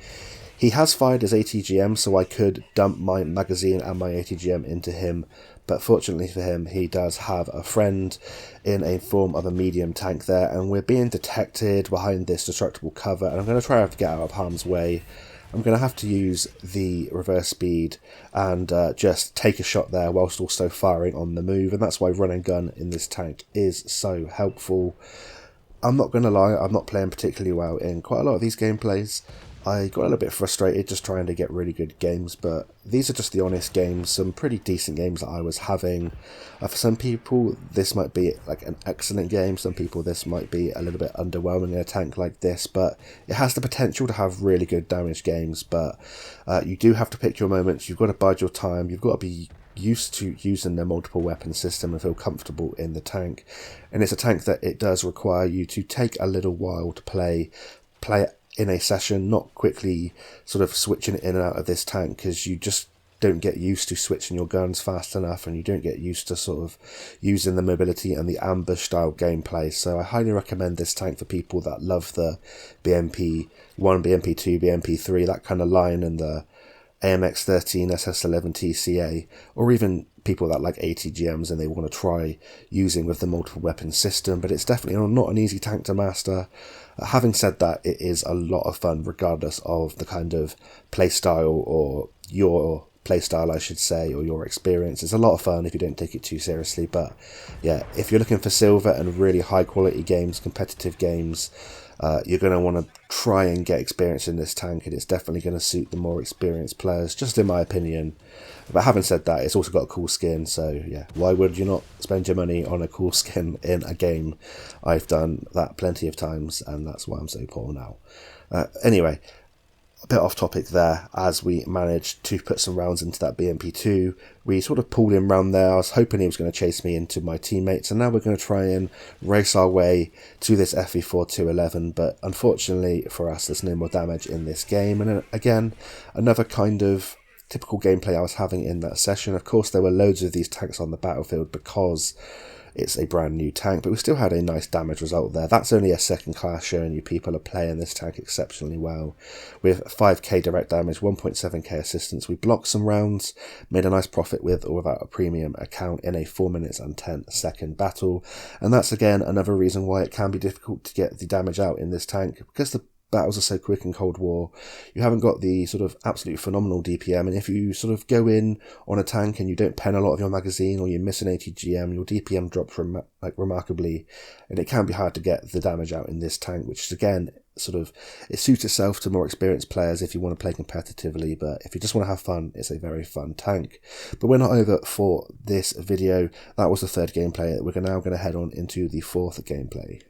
He has fired his ATGM, so I could dump my magazine and my ATGM into him, but fortunately for him, he does have a friend in a form of a medium tank there, and we're being detected behind this destructible cover, and I'm going to try to get out of harm's way. I'm going to have to use the reverse speed and just take a shot there whilst also firing on the move, and that's why run and gun in this tank is so helpful. I'm not going to lie, I'm not playing particularly well in quite a lot of these gameplays. I got a little bit frustrated just trying to get really good games, but these are just the honest games, some pretty decent games that I was having. For some people, this might be like an excellent game. Some people, this might be a little bit underwhelming in a tank like this, but it has the potential to have really good damage games. But you do have to pick your moments. You've got to bide your time. You've got to be used to using the multiple weapon system and feel comfortable in the tank. And it's a tank that it does require you to take a little while to play it in a session, not quickly sort of switching in and out of this tank, because you just don't get used to switching your guns fast enough, and you don't get used to sort of using the mobility and the ambush style gameplay. So I highly recommend this tank for people that love the BMP1, BMP2, BMP3, that kind of line, and the AMX 13, SS11 TCA, or even people that like ATGMs and they want to try using with the multiple weapon system. But it's definitely not an easy tank to master. Having said that, it is a lot of fun regardless of the kind of playstyle, or your playstyle I should say, or your experience. It's a lot of fun if you don't take it too seriously. But yeah, if you're looking for silver and really high quality games, competitive games, you're going to want to try and get experience in this tank, and it's definitely going to suit the more experienced players, just in my opinion. But having said that, it's also got a cool skin, so yeah, why would you not spend your money on a cool skin in a game? I've done that plenty of times, and that's why I'm so poor now. Anyway, a bit off topic there. As we managed to put some rounds into that BMP2, we sort of pulled him round there. I was hoping he was going to chase me into my teammates, and now we're going to try and race our way to this FE4 211, but unfortunately for us, there's no more damage in this game. And again, another kind of typical gameplay I was having in that session. Of course, there were loads of these tanks on the battlefield because it's a brand new tank, but we still had a nice damage result there. That's only a second class, showing you people are playing this tank exceptionally well. With 5k direct damage, 1.7k assistance, we blocked some rounds, made a nice profit with or without a premium account in a 4 minutes and 10 second battle. And that's again another reason why it can be difficult to get the damage out in this tank, because the battles are so quick in Cold War. You haven't got the sort of absolutely phenomenal DPM, and if you sort of go in on a tank and you don't pen a lot of your magazine, or you miss an ATGM, your DPM drops remarkably, and it can be hard to get the damage out in this tank, which is again sort of, it suits itself to more experienced players if you want to play competitively. But if you just want to have fun, it's a very fun tank. But we're not over for this video. That was the third gameplay. We're now going to head on into the fourth gameplay.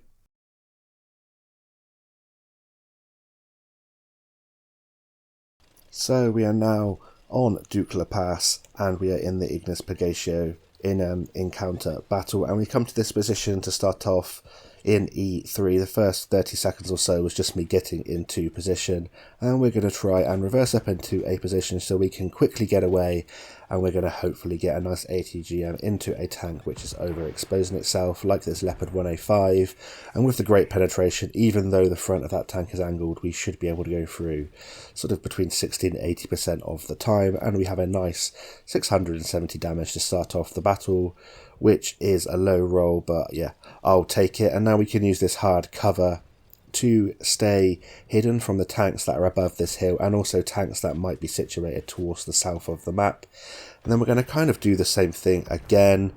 So we are now on Dukla Pass, and we are in the Ignis Purgatio in an encounter battle, and we come to this position to start off in E3. The first 30 seconds or so was just me getting into position, and we're going to try and reverse up into a position so we can quickly get away and we're going to hopefully get a nice ATGM into a tank which is overexposing itself, like this Leopard 105, and with the great penetration, even though the front of that tank is angled, we should be able to go through sort of between 60 and 80% of the time, and we have a nice 670 damage to start off the battle, which is a low roll, but yeah, I'll take it. And now we can use this hard cover to stay hidden from the tanks that are above this hill, and also tanks that might be situated towards the south of the map. And then we're going to kind of do the same thing again.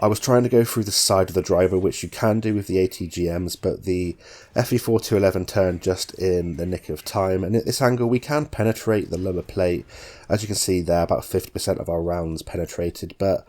I was trying to go through the side of the driver, which you can do with the ATGMs, but the FE4211 turned just in the nick of time, and at this angle we can penetrate the lower plate. As you can see there, about 50% of our rounds penetrated, but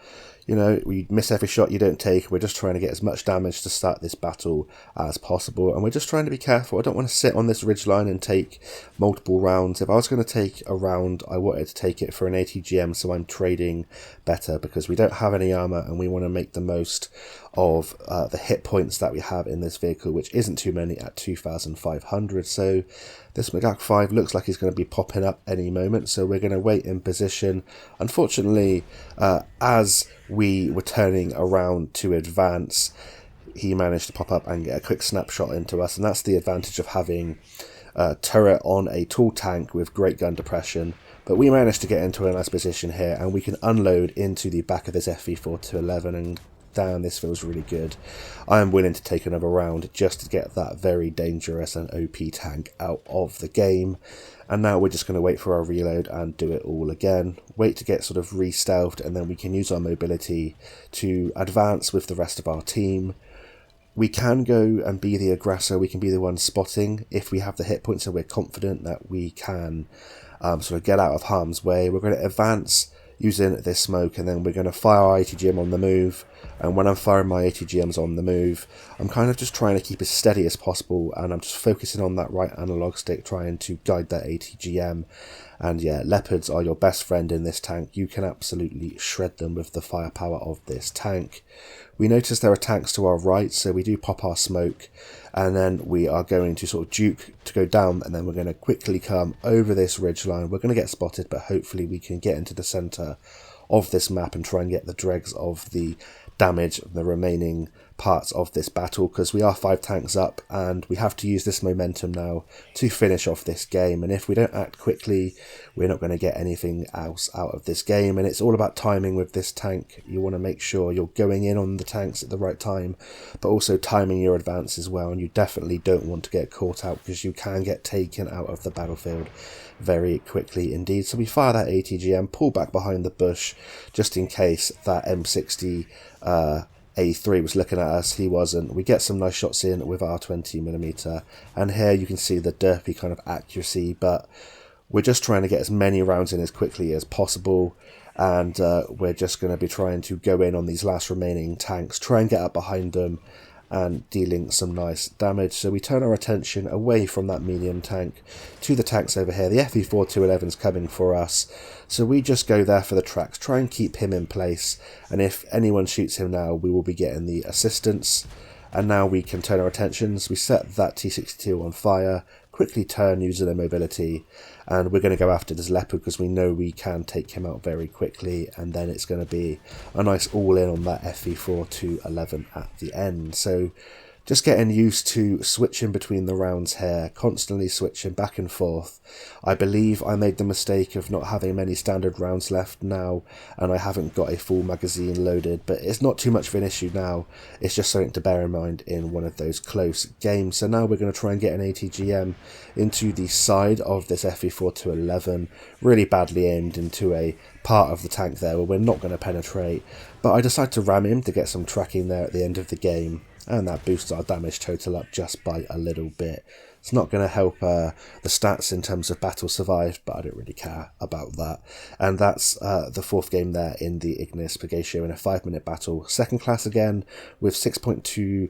you know, we miss every shot you don't take. We're just trying to get as much damage to start this battle as possible, and we're just trying to be careful. I don't want to sit on this ridgeline and take multiple rounds. If I was going to take a round, I wanted to take it for an ATGM, so I'm trading better, because we don't have any armor and we want to make the most of the hit points that we have in this vehicle, which isn't too many at 2,500. So this Magak 5 looks like he's going to be popping up any moment, so we're going to wait in position. Unfortunately, as we were turning around to advance, he managed to pop up and get a quick snapshot into us, and that's the advantage of having a turret on a tall tank with great gun depression. But we managed to get into a nice position here, and we can unload into the back of this FE4211, and damn, this feels really good. I am willing to take another round just to get that very dangerous and OP tank out of the game. And now we're just going to wait for our reload and do it all again. Wait to get sort of re-stealthed, and then we can use our mobility to advance with the rest of our team. We can go and be the aggressor, we can be the one spotting if we have the hit points and we're confident that we can sort of get out of harm's way. We're going to advance using this smoke, and then we're going to fire our ATGM on the move. And when I'm firing my ATGMs on the move, I'm kind of just trying to keep as steady as possible, and I'm just focusing on that right analog stick, trying to guide that ATGM. And yeah, Leopards are your best friend in this tank. You can absolutely shred them with the firepower of this tank. We notice there are tanks to our right, so we do pop our smoke, and then we are going to sort of duke to go down, and then we're going to quickly come over this ridge line. We're going to get spotted, but hopefully we can get into the centre of this map and try and get the dregs of the damage of the remaining parts of this battle, because we are 5 tanks up and we have to use this momentum now to finish off this game. And if we don't act quickly, we're not going to get anything else out of this game. And it's all about timing with this tank. You want to make sure you're going in on the tanks at the right time, but also timing your advance as well. And you definitely don't want to get caught out, because you can get taken out of the battlefield very quickly indeed. So we fire that ATGM, pull back behind the bush just in case that M60 A3 was looking at us. He wasn't. We get some nice shots in with our 20mm, and here you can see the derpy kind of accuracy, but we're just trying to get as many rounds in as quickly as possible, and we're just going to be trying to go in on these last remaining tanks, try and get up behind them and dealing some nice damage. So we turn our attention away from that medium tank to the tanks over here. The FE4211 is coming for us, so we just go there for the tracks, try and keep him in place, and if anyone shoots him now, we will be getting the assistance. And now we can turn our attentions. We set that T62 on fire, quickly turn using the mobility, and we're going to go after this Leopard because we know we can take him out very quickly, and then it's going to be a nice all-in on that FE4211 at the end. So just getting used to switching between the rounds here, constantly switching back and forth. I believe I made the mistake of not having many standard rounds left now, and I haven't got a full magazine loaded, but it's not too much of an issue now. It's just something to bear in mind in one of those close games. So now we're going to try and get an ATGM into the side of this FE4211, really badly aimed into a part of the tank there where we're not going to penetrate, but I decided to ram him to get some tracking there at the end of the game, and that boosts our damage total up just by a little bit. It's not going to help the stats in terms of battle survived, but I don't really care about that. And that's the fourth game there in the Ignis Purgatio in a 5-minute battle. Second class again with 6.2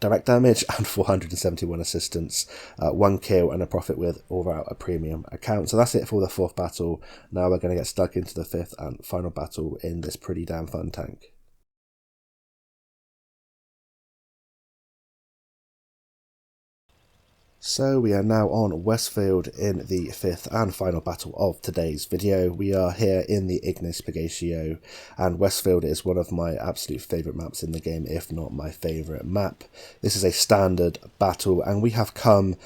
direct damage and 471 assistance, 1 kill and a profit with or without a premium account. So that's it for the fourth battle. Now we're going to get stuck into the fifth and final battle in this pretty damn fun tank. So we are now on Westfield in the fifth and final battle of today's video. We are here in the Ignis Purgatio, and Westfield is one of my absolute favourite maps in the game, if not my favourite map. This is a standard battle, and we have come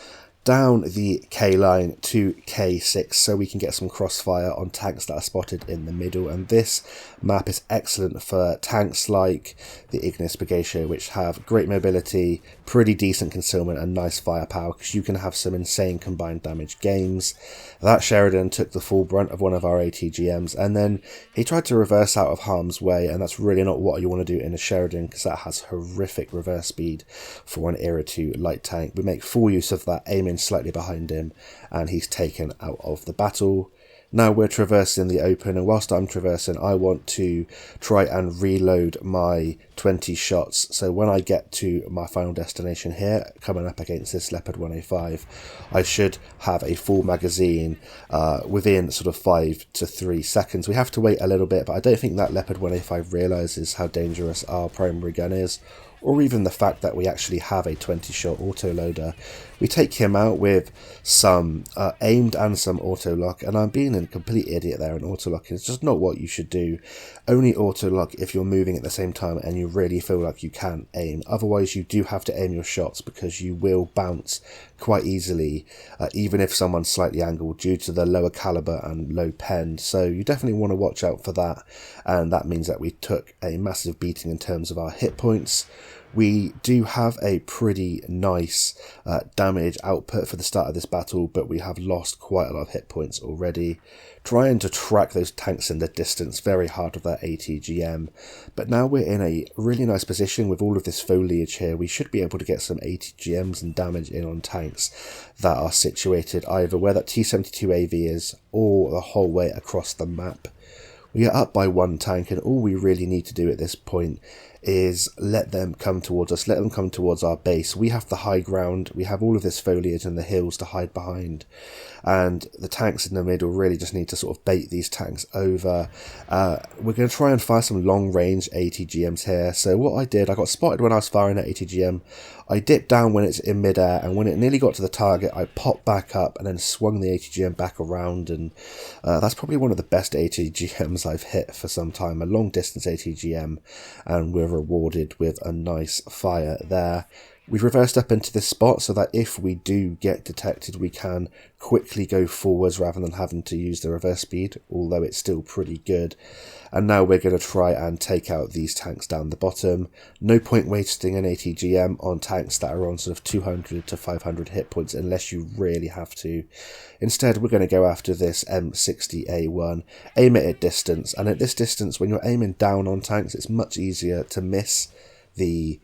down the K line to K6 so we can get some crossfire on tanks that are spotted in the middle, and this map is excellent for tanks like the Ignis Purgatio, which have great mobility, pretty decent concealment and nice firepower, because you can have some insane combined damage games. That Sheridan took the full brunt of one of our ATGMs, and then he tried to reverse out of harm's way, and that's really not what you want to do in a Sheridan, because that has horrific reverse speed for an Era 2 light tank. We make full use of that, aiming slightly behind him, and he's taken out of the battle. Now we're traversing the open, and whilst I'm traversing, I want to try and reload my 20 shots. So when I get to my final destination here, coming up against this Leopard 1A5, I should have a full magazine within sort of 5 to 3 seconds. We have to wait a little bit, but I don't think that Leopard 1A5 realises how dangerous our primary gun is, or even the fact that we actually have a 20-shot autoloader. We take him out with some aimed and some autolock, and I'm being a complete idiot there, and autolocking is just not what you should do. Only autolock if you're moving at the same time and you really feel like you can't aim. Otherwise you do have to aim your shots, because you will bounce quite easily, even if someone's slightly angled due to the lower caliber and low pen. So you definitely want to watch out for that, and that means that we took a massive beating in terms of our hit points. We do have a pretty nice damage output for the start of this battle, but we have lost quite a lot of hit points already. Trying to track those tanks in the distance, very hard with that ATGM. But now we're in a really nice position with all of this foliage here. We should be able to get some ATGMs and damage in on tanks that are situated either where that T-72AV is or the whole way across the map. We are up by one tank, and all we really need to do at this point is let them come towards us, let them come towards our base. We have the high ground, we have all of this foliage and the hills to hide behind, and the tanks in the middle really just need to sort of bait these tanks over. We're going to try and fire some long range ATGMs here. So what I did, I got spotted when I was firing at ATGM. I dipped down when it's in midair, and when it nearly got to the target, I popped back up and then swung the ATGM back around, and that's probably one of the best ATGMs I've hit for some time, a long distance ATGM, and we're rewarded with a nice fire there. We've reversed up into this spot so that if we do get detected, we can quickly go forwards rather than having to use the reverse speed, although it's still pretty good. And now we're going to try and take out these tanks down the bottom. No point wasting an ATGM on tanks that are on sort of 200 to 500 hit points unless you really have to. Instead, we're going to go after this M60A1, aim it at distance, and at this distance, when you're aiming down on tanks, it's much easier to miss the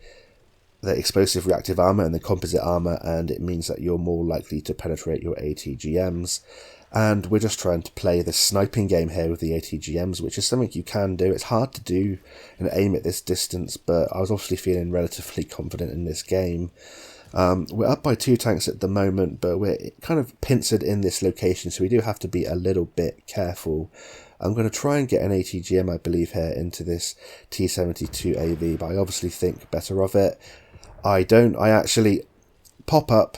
explosive reactive armour and the composite armour, and it means that you're more likely to penetrate your ATGMs. And we're just trying to play this sniping game here with the ATGMs, which is something you can do. It's hard to do and aim at this distance, but I was obviously feeling relatively confident in this game. We're up by 2 tanks at the moment, but we're kind of pincered in this location, so we do have to be a little bit careful. I'm going to try and get an ATGM, I believe, here into this T-72AV, but I obviously think better of it. I actually pop up,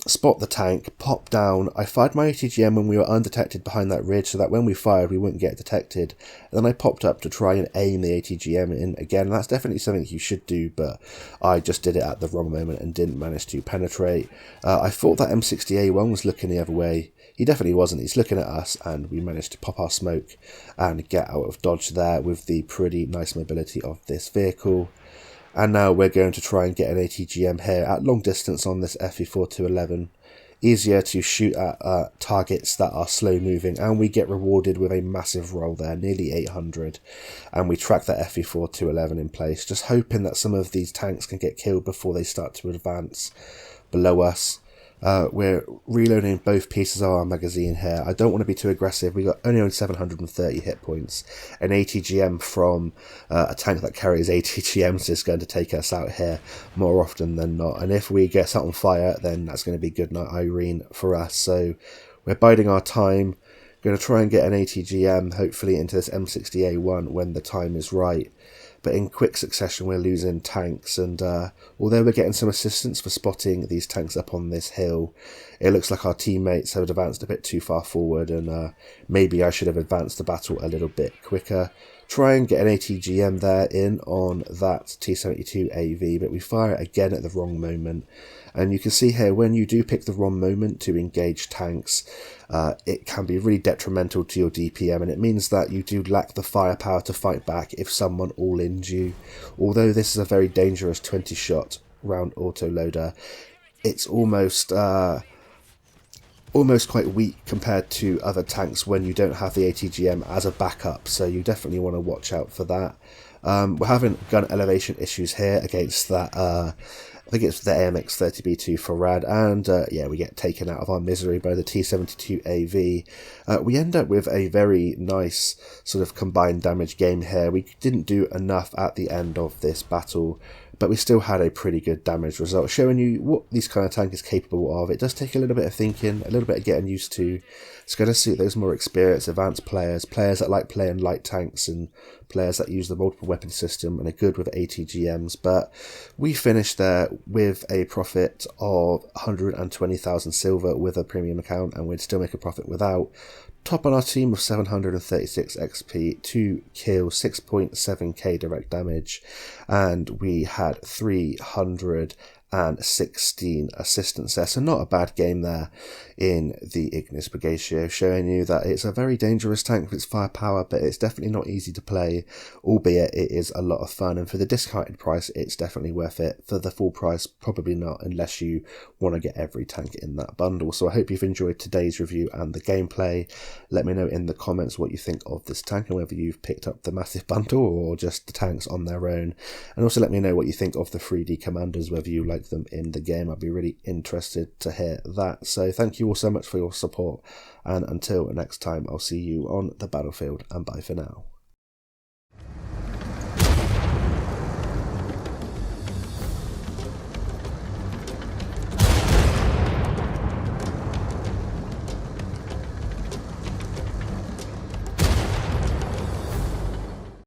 spot the tank, pop down. I fired my ATGM when we were undetected behind that ridge, so that when we fired we wouldn't get detected. And then I popped up to try and aim the ATGM in again. That's definitely something you should do, but I just did it at the wrong moment and didn't manage to penetrate. I thought that M60A1 was looking the other way. He definitely wasn't. He's looking at us, and we managed to pop our smoke and get out of dodge there with the pretty nice mobility of this vehicle. And now we're going to try and get an ATGM here at long distance on this FE4211. Easier to shoot at targets that are slow moving, and we get rewarded with a massive roll there, nearly 800. And we track that FE4211 in place, just hoping that some of these tanks can get killed before they start to advance below us. We're reloading both pieces of our magazine here. I don't want to be too aggressive. We got only 730 hit points. An ATGM from a tank that carries ATGMs is going to take us out here more often than not. And if we get set on fire, then that's going to be good night Irene for us. So we're biding our time. Going to try and get an ATGM, hopefully into this M60A1 when the time is right. but in quick succession we're losing tanks, and although we're getting some assistance for spotting these tanks up on this hill, it looks like our teammates have advanced a bit too far forward, and maybe I should have advanced the battle a little bit quicker. Try and get an ATGM there in on that T-72 AV, but we fire it again at the wrong moment. And you can see here, when you do pick the wrong moment to engage tanks, it can be really detrimental to your DPM, and it means that you do lack the firepower to fight back if someone all-ins you. Although this is a very dangerous 20-shot round autoloader, it's almost quite weak compared to other tanks when you don't have the ATGM as a backup, so you definitely want to watch out for that. We're having gun elevation issues here against that, I think it's the AMX 30B2 for Rad, and yeah, we get taken out of our misery by the T-72 AV. We end up with a very nice sort of combined damage game here. We didn't do enough at the end of this battle, but we still had a pretty good damage result, showing you what this kind of tank is capable of. It does take a little bit of thinking, a little bit of getting used to. It's going to suit those more experienced, advanced players that like playing light tanks, and players that use the multiple weapon system and are good with ATGMs. But we finished there with a profit of 120,000 silver with a premium account, and we'd still make a profit without. Top on our team with 736 XP, 2 kills, 6.7k direct damage, and we had 316 assistance there, so not a bad game there in the Ignis Purgatio, showing you that it's a very dangerous tank with its firepower, but it's definitely not easy to play, albeit it is a lot of fun, and for the discounted price it's definitely worth it. For the full price, probably not, unless you want to get every tank in that bundle. So I hope you've enjoyed today's review and the gameplay. Let me know in the comments what you think of this tank, and whether you've picked up the massive bundle or just the tanks on their own, and also let me know what you think of the 3D commanders, whether you like them in the game. I'd be really interested to hear that. So thank you all so much for your support, and until next time, I'll see you on the battlefield, and bye for now.